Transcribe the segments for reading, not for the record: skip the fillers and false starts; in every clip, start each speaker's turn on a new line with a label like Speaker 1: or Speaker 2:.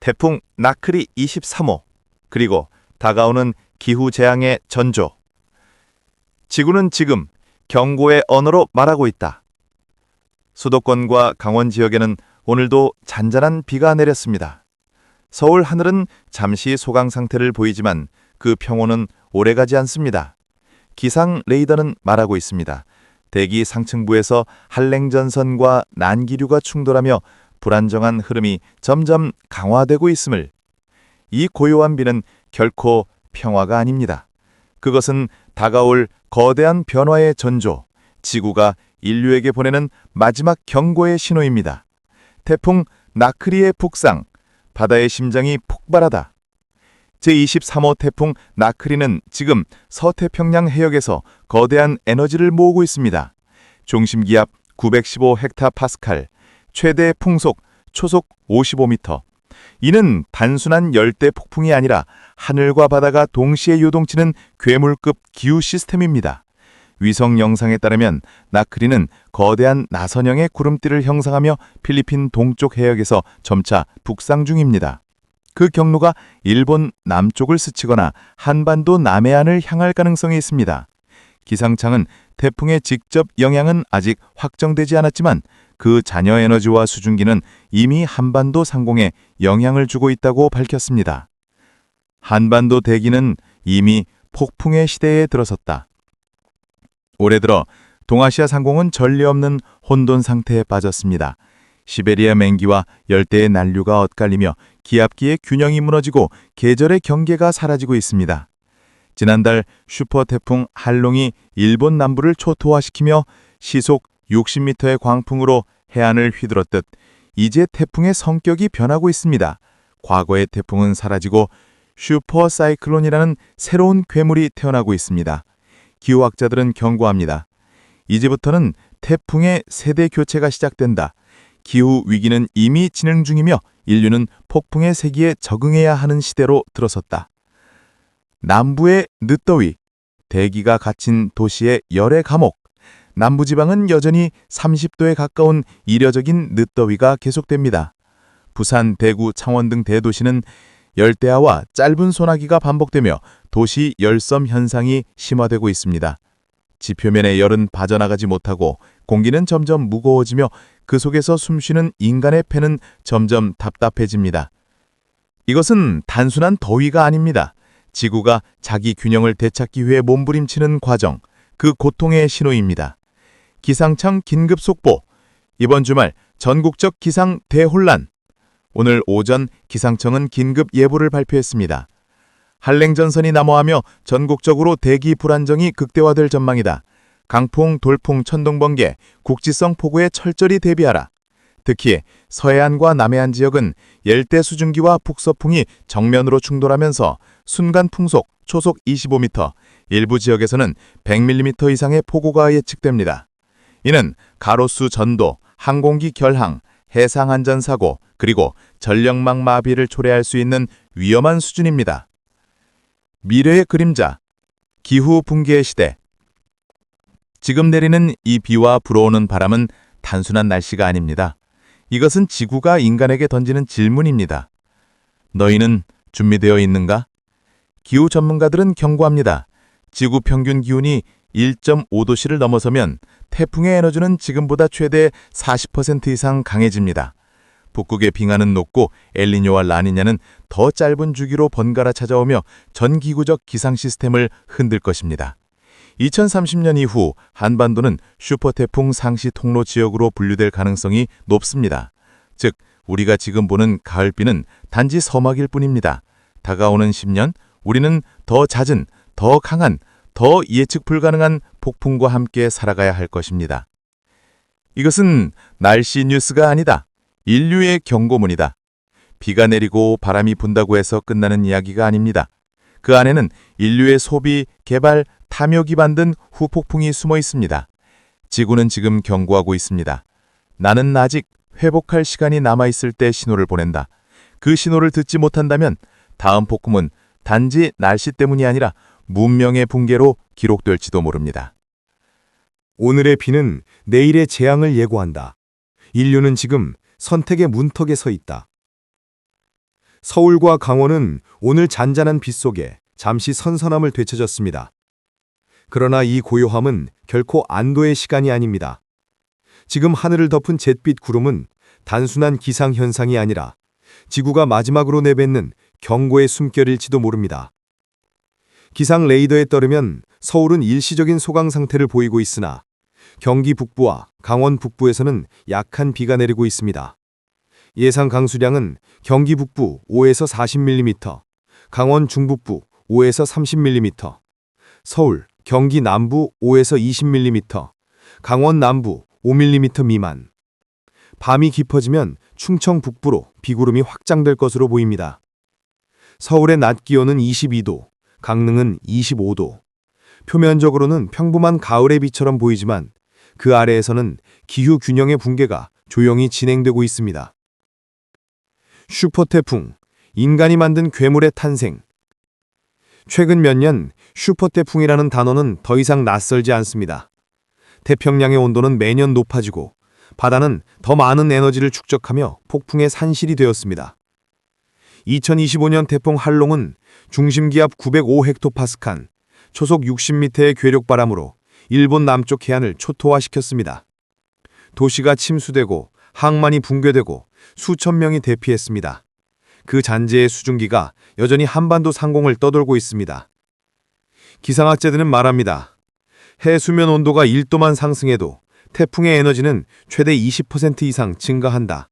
Speaker 1: 태풍 나크리 23호, 그리고 다가오는 기후재앙의 전조. 지구는 지금 경고의 언어로 말하고 있다. 수도권과 강원 지역에는 오늘도 잔잔한 비가 내렸습니다. 서울 하늘은 잠시 소강 상태를 보이지만 그 평온은 오래가지 않습니다. 기상 레이더는 말하고 있습니다. 대기 상층부에서 한랭전선과 난기류가 충돌하며 불안정한 흐름이 점점 강화되고 있음을. 이 고요한 비는 결코 평화가 아닙니다. 그것은 다가올 거대한 변화의 전조, 지구가 인류에게 보내는 마지막 경고의 신호입니다. 태풍 나크리의 북상, 바다의 심장이 폭발하다. 제23호 태풍 나크리는 지금 서태평양 해역에서 거대한 에너지를 모으고 있습니다. 중심기압 915헥타파스칼, 최대 풍속, 초속 55m. 이는 단순한 열대 폭풍이 아니라 하늘과 바다가 동시에 요동치는 괴물급 기후 시스템입니다. 위성 영상에 따르면 나크리는 거대한 나선형의 구름띠를 형성하며 필리핀 동쪽 해역에서 점차 북상 중입니다. 그 경로가 일본 남쪽을 스치거나 한반도 남해안을 향할 가능성이 있습니다. 기상청은 태풍의 직접 영향은 아직 확정되지 않았지만 그 잔여 에너지와 수증기는 이미 한반도 상공에 영향을 주고 있다고 밝혔습니다. 한반도 대기는 이미 폭풍의 시대에 들어섰다. 올해 들어 동아시아 상공은 전례 없는 혼돈 상태에 빠졌습니다. 시베리아 맹기와 열대의 난류가 엇갈리며 기압기의 균형이 무너지고 계절의 경계가 사라지고 있습니다. 지난달 슈퍼태풍 할롱이 일본 남부를 초토화시키며 시속 60m의 광풍으로 해안을 휘둘렀듯 이제 태풍의 성격이 변하고 있습니다. 과거의 태풍은 사라지고 슈퍼사이클론이라는 새로운 괴물이 태어나고 있습니다. 기후학자들은 경고합니다. 이제부터는 태풍의 세대 교체가 시작된다. 기후 위기는 이미 진행 중이며 인류는 폭풍의 세기에 적응해야 하는 시대로 들어섰다. 남부의 늦더위, 대기가 갇힌 도시의 열의 감옥. 남부지방은 여전히 30도에 가까운 이례적인 늦더위가 계속됩니다. 부산, 대구, 창원 등 대도시는 열대야와 짧은 소나기가 반복되며 도시 열섬 현상이 심화되고 있습니다. 지표면의 열은 빠져나가지 못하고 공기는 점점 무거워지며 그 속에서 숨쉬는 인간의 폐는 점점 답답해집니다. 이것은 단순한 더위가 아닙니다. 지구가 자기 균형을 되찾기 위해 몸부림치는 과정, 그 고통의 신호입니다. 기상청 긴급 속보, 이번 주말 전국적 기상 대혼란. 오늘 오전 기상청은 긴급 예보를 발표했습니다. 한랭전선이 남하하며 전국적으로 대기 불안정이 극대화될 전망이다. 강풍, 돌풍, 천둥번개, 국지성 폭우에 철저히 대비하라. 특히 서해안과 남해안 지역은 열대 수증기와 북서풍이 정면으로 충돌하면서 순간 풍속 초속 25m, 일부 지역에서는 100mm 이상의 폭우가 예측됩니다. 이는 가로수 전도, 항공기 결항, 해상 안전 사고, 그리고 전력망 마비를 초래할 수 있는 위험한 수준입니다. 미래의 그림자, 기후 붕괴의 시대. 지금 내리는 이 비와 불어오는 바람은 단순한 날씨가 아닙니다. 이것은 지구가 인간에게 던지는 질문입니다. 너희는 준비되어 있는가? 기후 전문가들은 경고합니다. 지구 평균 기온이 1.5도씨를 넘어서면 태풍의 에너지는 지금보다 최대 40% 이상 강해집니다. 북극의 빙하는 녹고 엘니뇨와 라니냐는 더 짧은 주기로 번갈아 찾아오며 전 기구적 기상 시스템을 흔들 것입니다. 2030년 이후 한반도는 슈퍼태풍 상시 통로 지역으로 분류될 가능성이 높습니다. 즉, 우리가 지금 보는 가을비는 단지 서막일 뿐입니다. 다가오는 10년, 우리는 더 잦은, 더 강한, 더 예측 불가능한 폭풍과 함께 살아가야 할 것입니다. 이것은 날씨 뉴스가 아니다. 인류의 경고문이다. 비가 내리고 바람이 분다고 해서 끝나는 이야기가 아닙니다. 그 안에는 인류의 소비, 개발, 탐욕이 만든 후폭풍이 숨어 있습니다. 지구는 지금 경고하고 있습니다. 나는 아직 회복할 시간이 남아있을 때 신호를 보낸다. 그 신호를 듣지 못한다면 다음 폭풍은 단지 날씨 때문이 아니라 문명의 붕괴로 기록될지도 모릅니다.
Speaker 2: 오늘의 비는 내일의 재앙을 예고한다. 인류는 지금 선택의 문턱에 서 있다. 서울과 강원은 오늘 잔잔한 빛 속에 잠시 선선함을 되찾았습니다. 그러나 이 고요함은 결코 안도의 시간이 아닙니다. 지금 하늘을 덮은 잿빛 구름은 단순한 기상현상이 아니라 지구가 마지막으로 내뱉는 경고의 숨결일지도 모릅니다. 기상 레이더에 따르면 서울은 일시적인 소강 상태를 보이고 있으나 경기 북부와 강원 북부에서는 약한 비가 내리고 있습니다. 예상 강수량은 경기 북부 5에서 40mm, 강원 중북부 5에서 30mm, 서울, 경기 남부 5에서 20mm, 강원 남부 5mm 미만. 밤이 깊어지면 충청 북부로 비구름이 확장될 것으로 보입니다. 서울의 낮 기온은 22도, 강릉은 25도. 표면적으로는 평범한 가을의 비처럼 보이지만 그 아래에서는 기후 균형의 붕괴가 조용히 진행되고 있습니다. 슈퍼태풍, 인간이 만든 괴물의 탄생. 최근 몇 년 슈퍼태풍이라는 단어는 더 이상 낯설지 않습니다. 태평양의 온도는 매년 높아지고 바다는 더 많은 에너지를 축적하며 폭풍의 산실이 되었습니다. 2025년 태풍 할롱은 중심기압 905헥토파스칼, 초속 60m의 괴력바람으로 일본 남쪽 해안을 초토화시켰습니다. 도시가 침수되고 항만이 붕괴되고 수천 명이 대피했습니다. 그 잔재의 수증기가 여전히 한반도 상공을 떠돌고 있습니다. 기상학자들은 말합니다. 해수면 온도가 1도만 상승해도 태풍의 에너지는 최대 20% 이상 증가한다.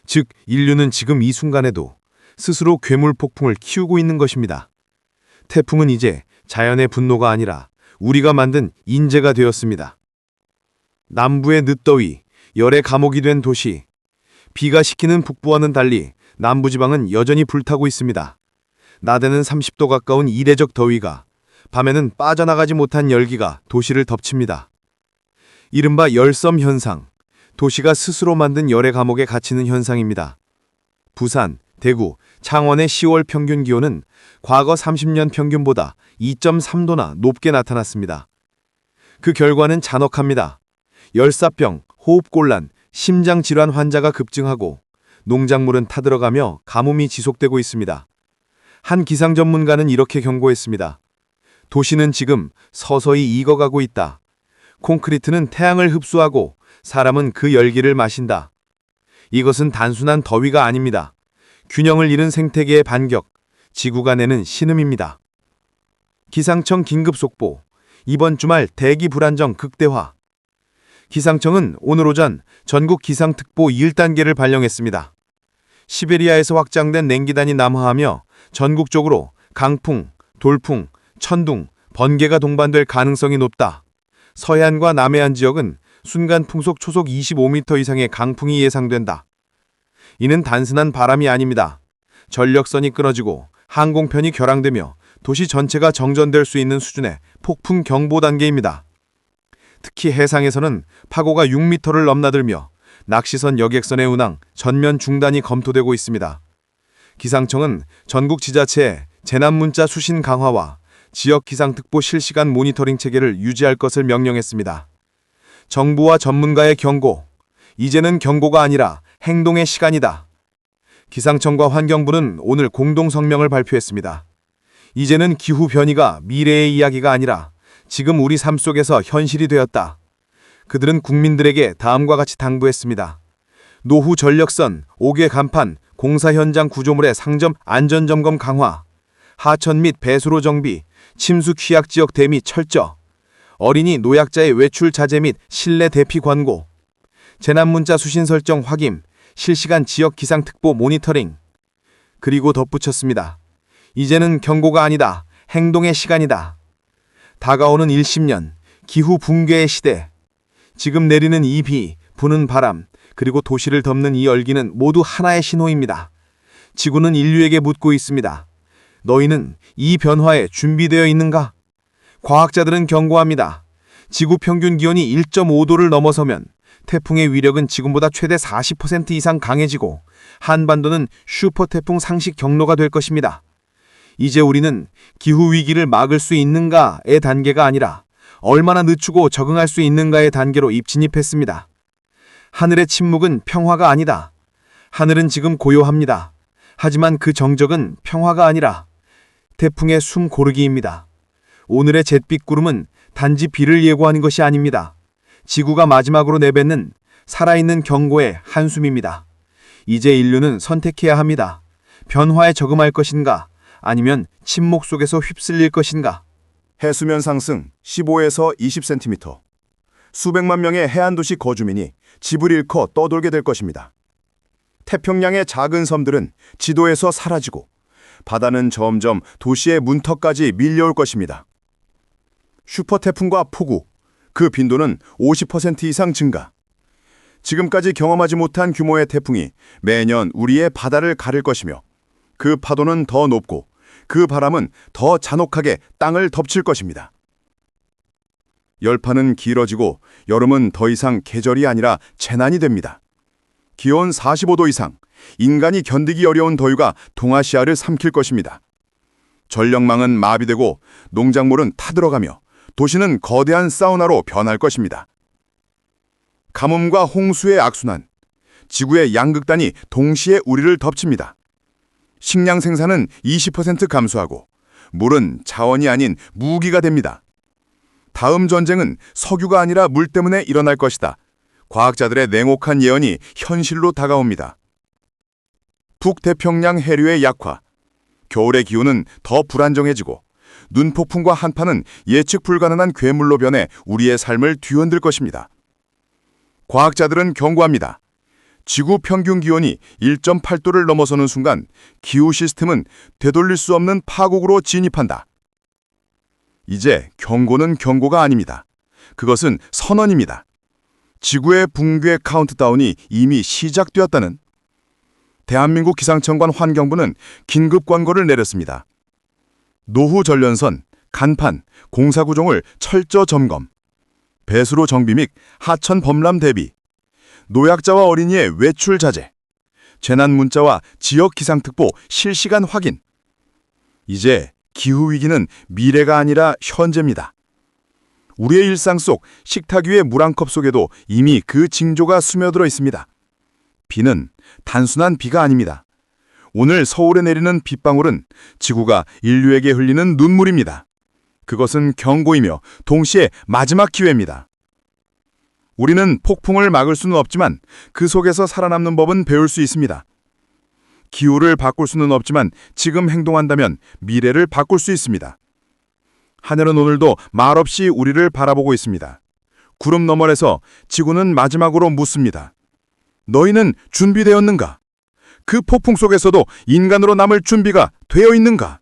Speaker 2: 즉, 인류는 지금 이 순간에도 스스로 괴물 폭풍을 키우고 있는 것입니다. 태풍은 이제 자연의 분노가 아니라 우리가 만든 인재가 되었습니다. 남부의 늦더위, 열의 감옥이 된 도시. 비가 식히는 북부와는 달리 남부지방은 여전히 불타고 있습니다. 낮에는 30도 가까운 이례적 더위가, 밤에는 빠져나가지 못한 열기가 도시를 덮칩니다. 이른바 열섬 현상, 도시가 스스로 만든 열의 감옥에 갇히는 현상입니다. 부산, 대구, 창원의 10월 평균 기온은 과거 30년 평균보다 2.3도나 높게 나타났습니다. 그 결과는 잔혹합니다. 열사병, 호흡곤란, 심장질환 환자가 급증하고 농작물은 타들어가며 가뭄이 지속되고 있습니다. 한 기상 전문가는 이렇게 경고했습니다. 도시는 지금 서서히 익어가고 있다. 콘크리트는 태양을 흡수하고 사람은 그 열기를 마신다. 이것은 단순한 더위가 아닙니다. 균형을 잃은 생태계의 반격, 지구가 내는 신음입니다. 기상청 긴급 속보, 이번 주말 대기 불안정 극대화. 기상청은 오늘 오전 전국 기상특보 1단계를 발령했습니다. 시베리아에서 확장된 냉기단이 남하하며 전국적으로 강풍, 돌풍, 천둥, 번개가 동반될 가능성이 높다. 서해안과 남해안 지역은 순간 풍속 초속 25m 이상의 강풍이 예상된다. 이는 단순한 바람이 아닙니다. 전력선이 끊어지고 항공편이 결항되며 도시 전체가 정전될 수 있는 수준의 폭풍 경보 단계입니다. 특히 해상에서는 파고가 6m를 넘나들며 낚시선 여객선의 운항 전면 중단이 검토되고 있습니다. 기상청은 전국 지자체에 재난문자 수신 강화와 지역 기상특보 실시간 모니터링 체계를 유지할 것을 명령했습니다. 정부와 전문가의 경고, 이제는 경고가 아니라 행동의 시간이다. 기상청과 환경부는 오늘 공동 성명을 발표했습니다. 이제는 기후 변이가 미래의 이야기가 아니라 지금 우리 삶 속에서 현실이 되었다. 그들은 국민들에게 다음과 같이 당부했습니다. 노후 전력선, 5개 간판, 공사 현장 구조물의 상점 안전점검 강화, 하천 및 배수로 정비, 침수 취약 지역 대미 철저, 어린이 노약자의 외출 자제 및 실내 대피 권고, 재난문자 수신 설정 확인, 실시간 지역 기상특보 모니터링. 그리고 덧붙였습니다. 이제는 경고가 아니다. 행동의 시간이다. 다가오는 10년, 기후 붕괴의 시대. 지금 내리는 이 비, 부는 바람, 그리고 도시를 덮는 이 열기는 모두 하나의 신호입니다. 지구는 인류에게 묻고 있습니다. 너희는 이 변화에 준비되어 있는가? 과학자들은 경고합니다. 지구 평균 기온이 1.5도를 넘어서면 태풍의 위력은 지금보다 최대 40% 이상 강해지고 한반도는 슈퍼태풍 상식 경로가 될 것입니다. 이제 우리는 기후위기를 막을 수 있는가의 단계가 아니라 얼마나 늦추고 적응할 수 있는가의 단계로 입진입했습니다. 하늘의 침묵은 평화가 아니다. 하늘은 지금 고요합니다. 하지만 그 정적은 평화가 아니라 태풍의 숨 고르기입니다. 오늘의 잿빛 구름은 단지 비를 예고하는 것이 아닙니다. 지구가 마지막으로 내뱉는 살아있는 경고의 한숨입니다. 이제 인류는 선택해야 합니다. 변화에 적응할 것인가, 아니면 침묵 속에서 휩쓸릴 것인가.
Speaker 3: 해수면 상승 15에서 20cm. 수백만 명의 해안도시 거주민이 집을 잃고 떠돌게 될 것입니다. 태평양의 작은 섬들은 지도에서 사라지고 바다는 점점 도시의 문턱까지 밀려올 것입니다. 슈퍼태풍과 폭우, 그 빈도는 50% 이상 증가. 지금까지 경험하지 못한 규모의 태풍이 매년 우리의 바다를 가를 것이며 그 파도는 더 높고 그 바람은 더 잔혹하게 땅을 덮칠 것입니다. 열판은 길어지고 여름은 더 이상 계절이 아니라 재난이 됩니다. 기온 45도 이상, 인간이 견디기 어려운 더위가 동아시아를 삼킬 것입니다. 전력망은 마비되고 농작물은 타들어가며 도시는 거대한 사우나로 변할 것입니다. 가뭄과 홍수의 악순환, 지구의 양극단이 동시에 우리를 덮칩니다. 식량 생산은 20% 감소하고 물은 자원이 아닌 무기가 됩니다. 다음 전쟁은 석유가 아니라 물 때문에 일어날 것이다. 과학자들의 냉혹한 예언이 현실로 다가옵니다. 북태평양 해류의 약화, 겨울의 기온은 더 불안정해지고 눈폭풍과 한파는 예측 불가능한 괴물로 변해 우리의 삶을 뒤흔들 것입니다. 과학자들은 경고합니다. 지구 평균 기온이 1.8도를 넘어서는 순간 기후 시스템은 되돌릴 수 없는 파국으로 진입한다. 이제 경고는 경고가 아닙니다. 그것은 선언입니다. 지구의 붕괴 카운트다운이 이미 시작되었다는. 대한민국 기상청관 환경부는 긴급 권고를 내렸습니다. 노후 전련선, 간판, 공사 구종을 철저 점검, 배수로 정비 및 하천 범람 대비, 노약자와 어린이의 외출 자제, 재난 문자와 지역 기상특보 실시간 확인. 이제 기후위기는 미래가 아니라 현재입니다. 우리의 일상 속 식탁 위의 물 한 컵 속에도 이미 그 징조가 스며들어 있습니다. 비는 단순한 비가 아닙니다. 오늘 서울에 내리는 빗방울은 지구가 인류에게 흘리는 눈물입니다. 그것은 경고이며 동시에 마지막 기회입니다. 우리는 폭풍을 막을 수는 없지만 그 속에서 살아남는 법은 배울 수 있습니다. 기후를 바꿀 수는 없지만 지금 행동한다면 미래를 바꿀 수 있습니다. 하늘은 오늘도 말없이 우리를 바라보고 있습니다. 구름 너머에서 지구는 마지막으로 묻습니다. 너희는 준비되었는가? 그 폭풍 속에서도 인간으로 남을 준비가 되어 있는가?